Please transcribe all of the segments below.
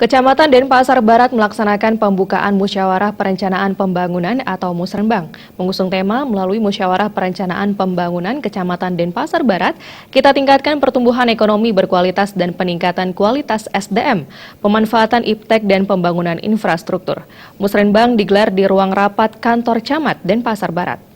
Kecamatan Denpasar Barat melaksanakan pembukaan Musyawarah Perencanaan Pembangunan atau Musrenbang. Mengusung tema melalui Musyawarah Perencanaan Pembangunan Kecamatan Denpasar Barat, kita tingkatkan pertumbuhan ekonomi berkualitas dan peningkatan kualitas SDM, pemanfaatan iptek dan pembangunan infrastruktur. Musrenbang digelar di ruang rapat kantor Camat Denpasar Barat.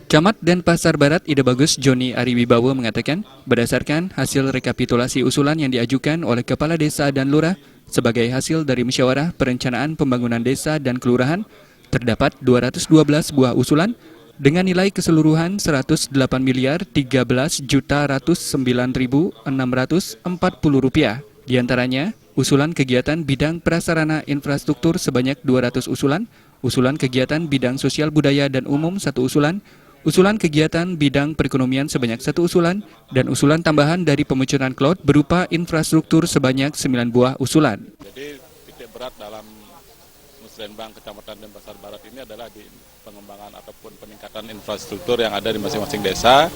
Camat Denpasar Barat Ide Bagus Joni Ariwibawa mengatakan, berdasarkan hasil rekapitulasi usulan yang diajukan oleh Kepala Desa dan Lurah sebagai hasil dari Musyawarah Perencanaan Pembangunan Desa dan Kelurahan, terdapat 212 buah usulan dengan nilai keseluruhan Rp118.109.640. Di antaranya, usulan kegiatan bidang prasarana infrastruktur sebanyak 200 usulan, usulan kegiatan bidang sosial budaya dan umum 1 usulan, usulan kegiatan bidang perekonomian sebanyak 1 usulan, dan usulan tambahan dari pemunculan cloud berupa infrastruktur sebanyak 9 buah usulan. Jadi titik berat dalam Musrenbang Kecamatan Denpasar Barat ini adalah di pengembangan ataupun peningkatan infrastruktur yang ada di masing-masing desa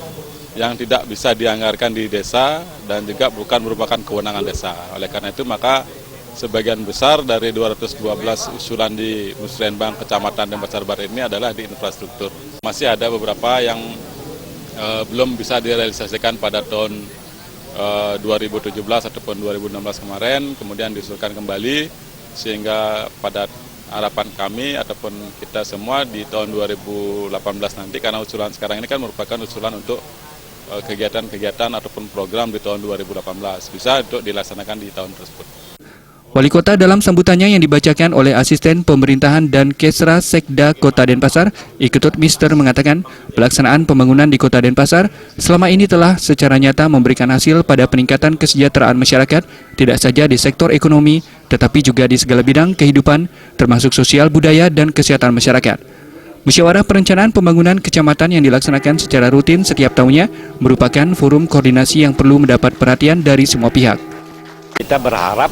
yang tidak bisa dianggarkan di desa dan juga bukan merupakan kewenangan desa. Oleh karena itu maka sebagian besar dari 212 usulan di Musrenbang Kecamatan Denpasar Barat ini adalah di infrastruktur. Masih ada beberapa yang belum bisa direalisasikan pada tahun 2017 ataupun 2016 kemarin, kemudian diusulkan kembali, sehingga pada harapan kami ataupun kita semua di tahun 2018 nanti, karena usulan sekarang ini kan merupakan usulan untuk kegiatan-kegiatan ataupun program di tahun 2018, bisa untuk dilaksanakan di tahun tersebut. Wali Kota dalam sambutannya yang dibacakan oleh Asisten Pemerintahan dan Kesra Sekda Kota Denpasar, Iketut Mister mengatakan, pelaksanaan pembangunan di Kota Denpasar selama ini telah secara nyata memberikan hasil pada peningkatan kesejahteraan masyarakat, tidak saja di sektor ekonomi, tetapi juga di segala bidang kehidupan, termasuk sosial budaya dan kesehatan masyarakat. Musyawarah Perencanaan Pembangunan Kecamatan yang dilaksanakan secara rutin setiap tahunnya merupakan forum koordinasi yang perlu mendapat perhatian dari semua pihak. Kita berharap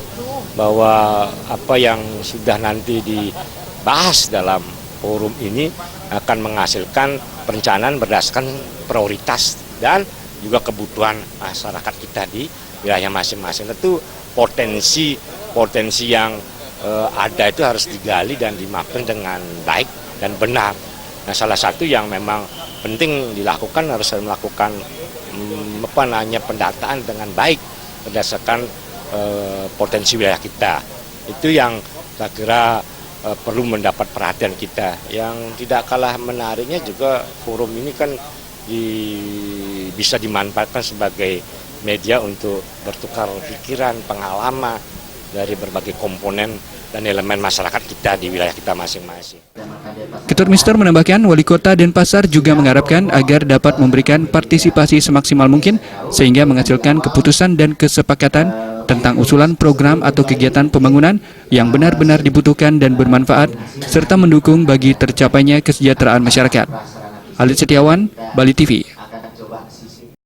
bahwa apa yang sudah nanti dibahas dalam forum ini akan menghasilkan perencanaan berdasarkan prioritas dan juga kebutuhan masyarakat kita di wilayah masing-masing. Tentu potensi yang ada itu harus digali dan dimapping dengan baik dan benar. Nah, salah satu yang memang penting dilakukan harus melakukan pendataan dengan baik berdasarkan potensi wilayah kita. Itu yang saya kira perlu mendapat perhatian kita. Yang tidak kalah menariknya juga forum ini kan bisa dimanfaatkan sebagai media untuk bertukar pikiran, pengalaman dari berbagai komponen dan elemen masyarakat kita di wilayah kita masing-masing. Ketut Mister menambahkan, Wali Kota Denpasar juga mengharapkan agar dapat memberikan partisipasi semaksimal mungkin sehingga menghasilkan keputusan dan kesepakatan tentang usulan program atau kegiatan pembangunan yang benar-benar dibutuhkan dan bermanfaat, serta mendukung bagi tercapainya kesejahteraan masyarakat. Alit Setiawan, Bali TV.